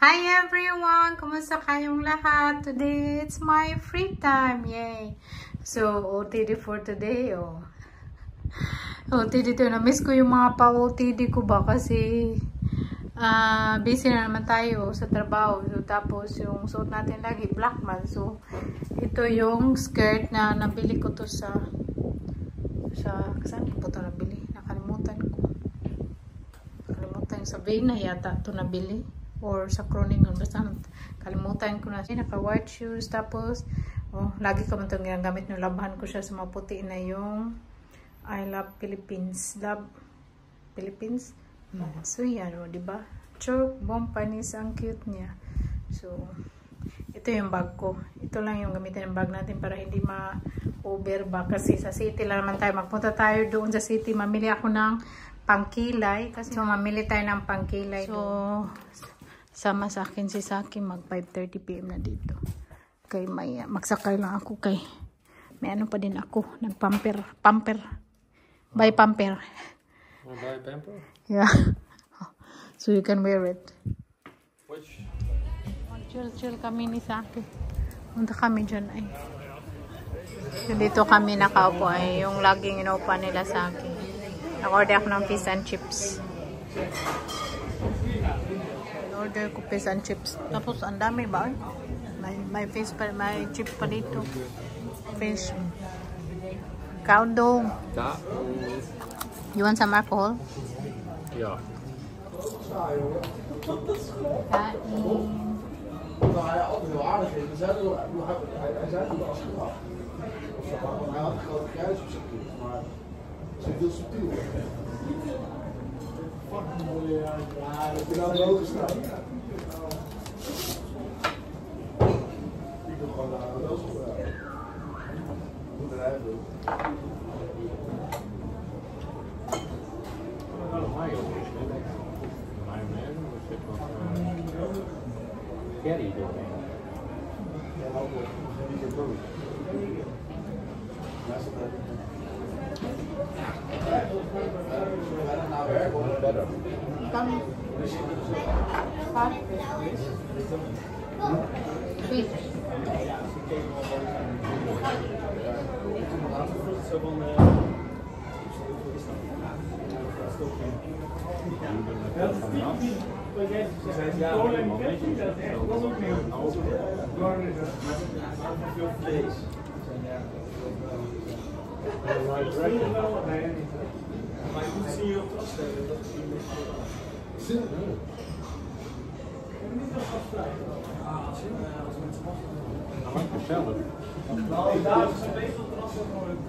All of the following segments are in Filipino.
Hi everyone! Kumusta kayong lahat? Today, it's my free time. Yay! So, OTD for today. OTD to. Na-miss ko yung mga pa-OTD ko ba kasi busy na naman tayo sa trabaho. So, tapos yung suot natin lagi, black man. So, ito yung skirt na nabili ko to sa saan ko po ito nabili? Nakalimutan ko. Sa Vena yata ito nabili. Or sa Croningon, basta kalimutan ko na. Naka-white shoes, tapos lagi ko man itong ginagamit nyo. Labahan ko siya sa maputi na yung I Love Philippines. Love Philippines? So yan, diba? Choke, bomb, panis, ang cute niya. So, ito yung bag ko. Ito lang yung gamitin ng bag natin para hindi ma-over ba. Kasi sa city lang naman tayo. Magpunta tayo doon sa city. Mamili ako ng pangkilay. Kasi mamili tayo ng pangkilay. So, sama sa akin si Saki, mag 5:30 PM na dito. Kay may magsakay lang ako kay may ano pa din ako, nagpamper. Buy pamper. Buy pamper? Yeah. So you can wear it. Which? Chill kami ni Saki. Punta kami dyan ay. So, dito kami nakaupo ay yung laging inuupa nila Saki. Nag-order ako ng fish and chips. Order ko fish and chips. Tapos ang dami ba? May fish pa, may chips pa dito. Fish. Kaudong. You want some alcohol? Yeah.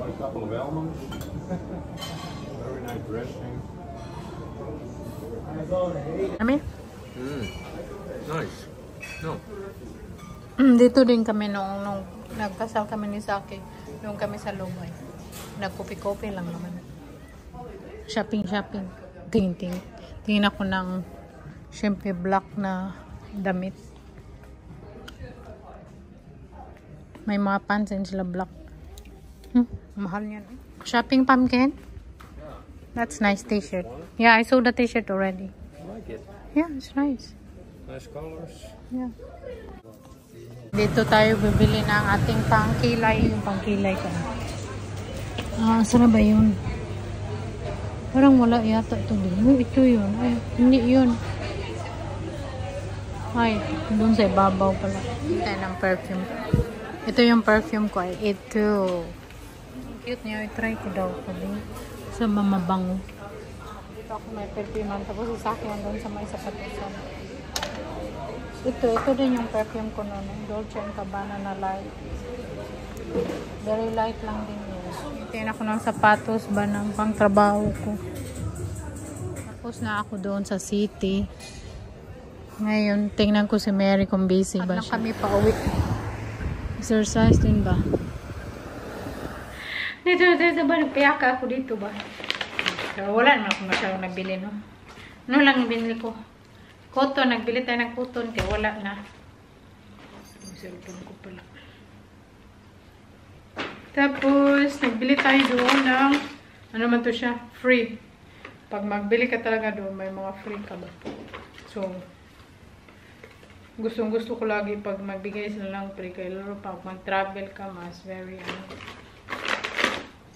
A couple of almonds. Very nice dressing. Nice. No. Dito din kami nung nagkasal kami ni Saki. Nung kami sa Lumay. Nagkopi-kopi lang naman. Shopping. Tingin ako ng syempre black na damit. May mga pants and sila black. Mahal yan. Shopping pumpkin? That's nice t-shirt. Yeah, I saw the t-shirt already. I like it. Yeah, it's nice. Nice colors. Yeah. Dito tayo bibili ng ating pangkilay. Yung pangkilay ko. Saan ba yun? Parang wala yata ito din. Ito yun. Ay, hindi yun. Ay, doon sa ibabaw pala. Tayo ng perfume. Ito yung perfume ko ay ito. Cute niya. I-try ko daw pala. Sa mamabango. Dito ako may perfume. Tapos sa akin doon sa may sapatusan. Ito din yung perfume ko noon. Dolce & Gabbana na light. Very light lang din yun. Tingin ako ng sapatos ba ng pang trabaho ko. Tapos na ako doon sa city. Ngayon, tingnan ko si Mary kung busy ba siya. Kami pa uwi. Exercise din ba? Dito ba? Nagpiyaka ako dito ba? Pero wala naman ako masyadong nabili, no? Ano lang binili ko? Cotton. Nagbili tayo ng cotton kaya wala na. Cellphone ko pala. Tapos, nagbili tayo doon ng ano man to siya? Free. Pag magbili ka talaga doon, may mga free ka ba? So, Gustong-gusto ko lagi pag magbigay sila ng free. Kaya lalo pag mag-travel ka, mas very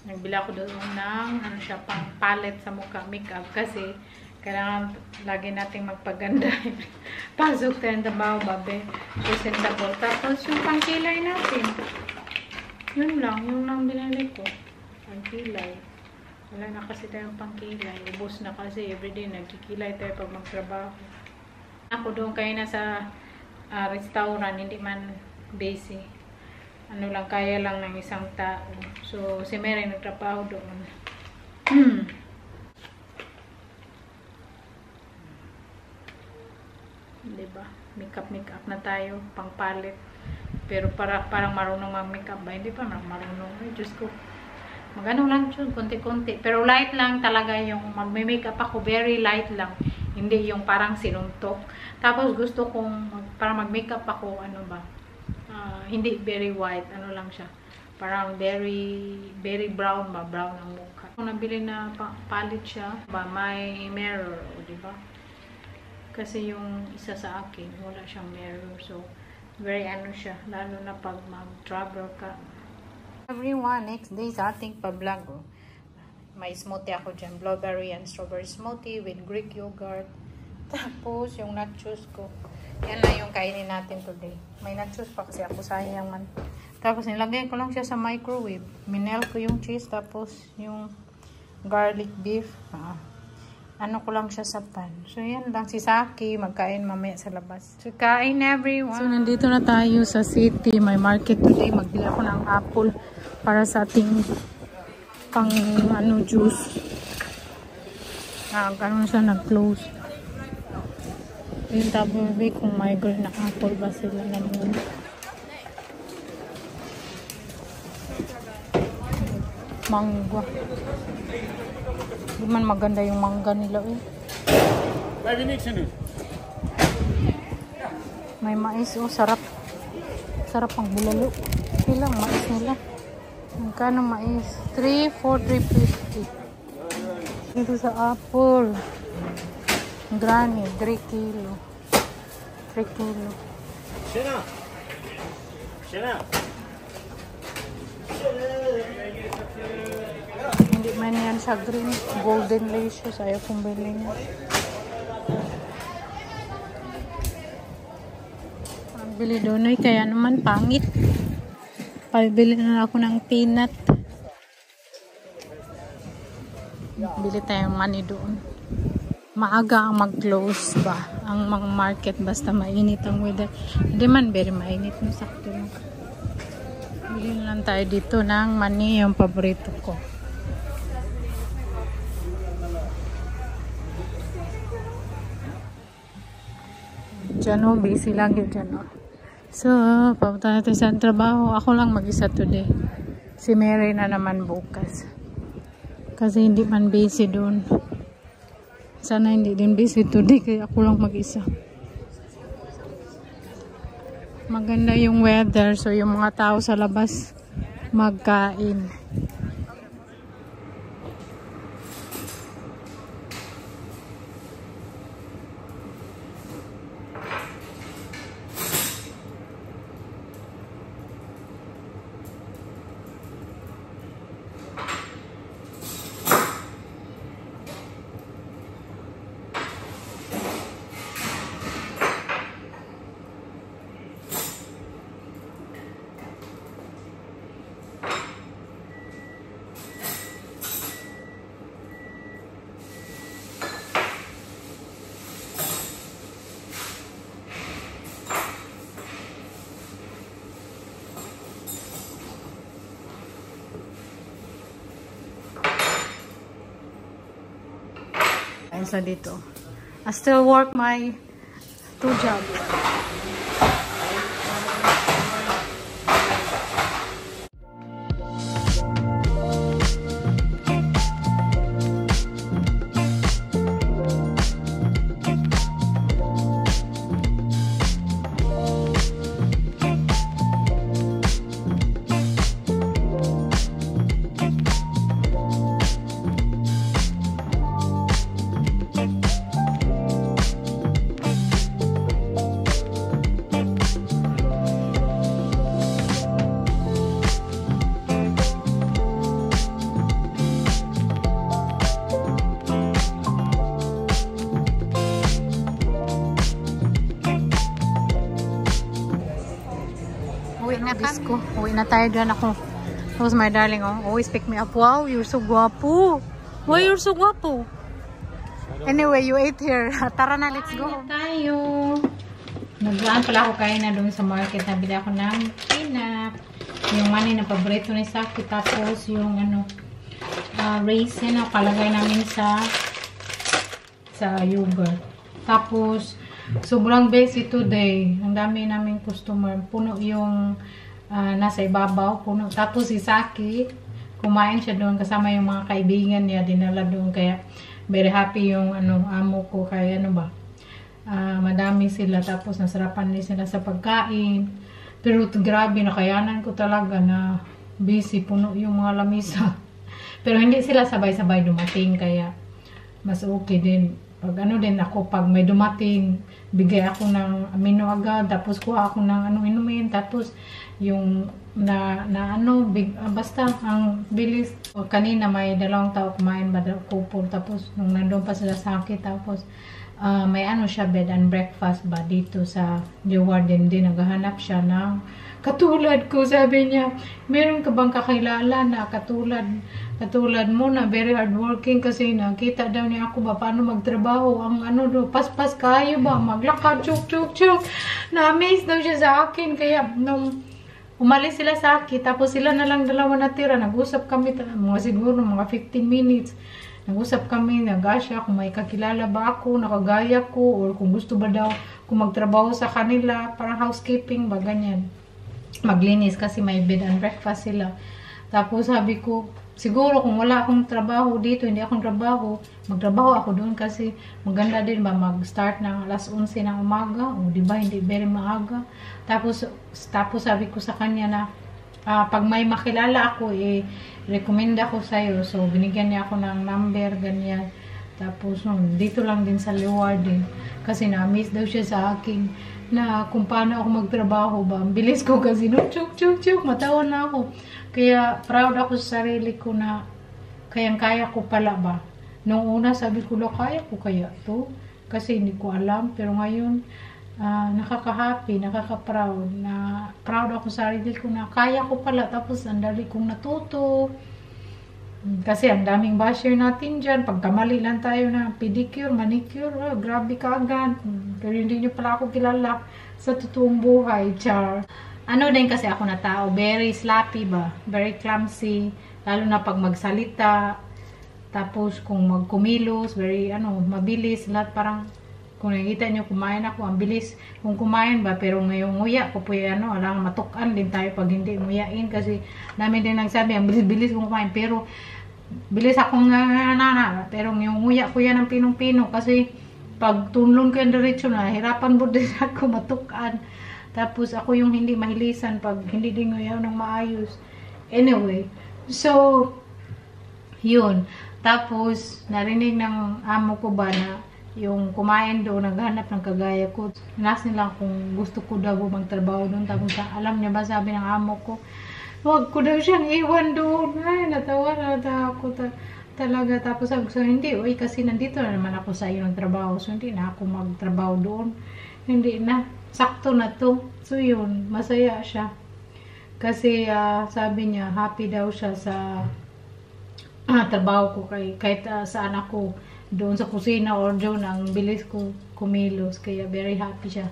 nagbila ko doon ng siya, pang palette sa mukha, makeup. Kasi kailangan lagi nating magpaganda. Pasok tayo ng trabaho, babe. Presentable. Tapos yung pangkilay natin. Yun lang binili ko. Pangkilay. Wala na kasi tayong pangkilay. Ubus na kasi everyday nagkikilay tayo pag magtrabaho. Ako doon kayo na sa restaurant, hindi man busy. Ano lang, kaya lang ng isang tao. So, si Mary nagtrabaho doon. Diba? Makeup na tayo, pang palette. Pero parang marunong mag-makeup ba? Hindi pa marunong. Ay, Diyos ko. Magano lang yun, konti-konti. Pero light lang talaga yung mag-makeup ako. Very light lang. Hindi yung parang sinuntok. Tapos gusto kong, parang mag-makeup ako, ano ba? Hindi very white. Ano lang siya. Parang very brown ba? Brown ang mukha. Kung nabili na palette siya, ba, may mirror. O, diba? Kasi yung isa sa akin, wala siyang mirror. So, very ano siya. Lalo na pag mag-travel ka. Everyone, next day sa ating pa-vlog. Oh. May smoothie ako dyan. Blueberry and strawberry smoothie with Greek yogurt. Tapos, yung nachos ko. Yan na yung kainin natin today. May nachos pa kasi ako, sayang man. Tapos, nilagay ko lang siya sa microwave. Minel ko yung cheese. Tapos, yung garlic beef. Ano ko lang siya sa pan. So, yan lang. Si Saki, magkain mamaya sa labas. So, kain everyone. So, nandito na tayo sa city. May market today. Magbili ako ng apple para sa ating pang juice. Ganun siya nag-close. Yung tabi kung may green na apple ba sila naman. Mangga. Di man maganda yung mangga nila eh. May mais oh, sarap. Sarap ang bulalo. Ilang mais nila. Magkano mais? 3, 4, 350. Dito sa apple. Granny, 3 kilo. 3 kilo. Shana. Hindi man yan siya green. Golden licious. Ayaw kong bilhin niya. Bili doon ay kaya naman pangit. Pabili na ako ng peanut. Bili tayong money doon. Maaga ang mag-close ba ang mga market basta mainit ang weather. Hindi man very mainit no, sakto lang. Bili na lang tayo dito ng mani, yung paborito ko. Diyan o, busy lagi dyan o. So, papunta natin sa trabaho. Ako lang mag-isa today. Si Mary na naman bukas. Kasi hindi man busy doon. Sana hindi din busy today. Kaya ako lang mag-isa. Maganda yung weather. So, yung mga tao sa labas magkain. Sa dito. I still work my 2 jobs. na kami. Uwi na tayo dyan ako. Who's my darling, oh? Always pick me up. Wow, you're so guwapo. Why you're so guwapo? Anyway, you ate here. Tara na, let's go. Kain na tayo. Naglaan pala ako kain na doon sa market. Nabili ako ng peanut. Yung money na paborito ni Saki. Tapos yung ano, raisin na palagay namin sa yogurt. Tapos, sobrang busy today. Ang dami namin customer. Puno yung nasa ibabaw. Puno. Tapos si Saki, kumain siya doon kasama yung mga kaibigan niya. Dinala doon. Kaya, very happy yung amo ko. Kaya ano ba? Madami sila. Tapos, nasarapan din sila sa pagkain. Pero grabe, nakayanan ko talaga na busy. Puno yung mga lamisa. Pero hindi sila sabay-sabay dumating. Kaya, mas okay din. Pag din ako, pag may dumating, bigay ako ng amino agad, tapos kuha ako ng inumin, tapos yung basta ang bilis. O, kanina may 2 tao kumain ba couple, tapos nung nandun pa sila sa akin, tapos may siya bed and breakfast ba dito sa The Warden din, naghahanap siya ng katulad ko. Sabi niya, meron ka bang kakilala na katulad mo na very hardworking, kasi nakita daw niya ako ba paano magtrabaho, ang paspas kayo ba, maglakad, chuk. Na-amaze daw siya sa akin. Kaya nung umalis sila sa akin, tapos sila na lang dalawa natira, nag-usap kami siguro mga 15 minutes. Nag-usap kami, nag-asya kung may kakilala ba ako, nakagaya ko, or kung gusto ba daw kung magtrabaho sa kanila, parang housekeeping ba, ganyan. Maglinis kasi may bed and breakfast sila. Tapos sabi ko, siguro kung wala akong trabaho dito, hindi akong trabaho, magtrabaho ako doon kasi maganda din ba mag-start ng alas 11 ng umaga, o diba hindi very maaga. Tapos sabi ko sa kanya na pag may makilala ako, recommend ako sa'yo. So binigyan niya ako ng number, ganyan. Tapos dito lang din sa Leward din, kasi na-miss daw siya sa akin na kung paano ako magtrabaho ba. Ang bilis ko kasi chuk, matawa na ako. Kaya proud ako sa sarili ko na kayang-kaya ko pala ba. Nung una sabi ko, kaya ko kaya to? Kasi hindi ko alam. Pero ngayon, nakaka-happy, nakaka-proud. Proud ako sa sarili ko na kaya ko pala. Tapos ang dali kong natuto. Kasi ang daming basher natin dyan. Pagkamali lang tayo na pedicure, manicure, grabe ka agad. Pero hindi nyo pala ako kilala sa totoong buhay, char. Din kasi ako na tao, very sloppy ba? Very clumsy. Lalo na pag magsalita. Tapos kung magkumilos, very mabilis. Lahat parang, kung nakikita nyo, kumain ako, ang bilis kung kumain ba. Pero ngayong nguya ko po alam, matukan din tayo pag hindi nguyain. Kasi namin din nagsabi, ang bilis-bilis kung kumain. Pero bilis akong pero yung nguya ko yan ng pinong-pino. Kasi pag tunlon ko yung diretso na, hirapan po din ako matukan. Tapos ako yung hindi mahilisan pag hindi din nguyaw ng maayos. Anyway, so yun. Tapos narinig ng amo ko ba na yung kumain doon, naghanap ng kagaya ko. Nasin lang kung gusto ko daw magtrabaho doon. Tapos alam niya ba, sabi ng amo ko, wag ko daw siyang iwan doon. Ay, natawa na ako talaga. Tapos sabi ko, hindi, kasi nandito na naman ako sa iyo ng trabaho. So hindi na ako magtrabaho doon. Hindi na. Sakto na to. So yun, masaya siya. Kasi sabi niya, happy daw siya sa trabaho ko. Kahit saan ako, doon sa kusina or doon, ang bilis ko kumilos. Kaya very happy siya.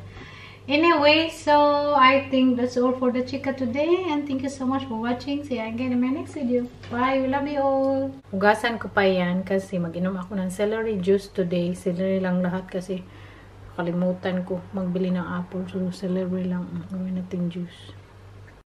Anyway, so I think that's all for the chika today. And thank you so much for watching. See you again in my next video. Bye! We love you all! Hugasan ko pa yan kasi mag-inom ako ng celery juice today. Celery lang lahat kasi kalimutan ko magbili ng apple. So celery lang. Gawin natin juice.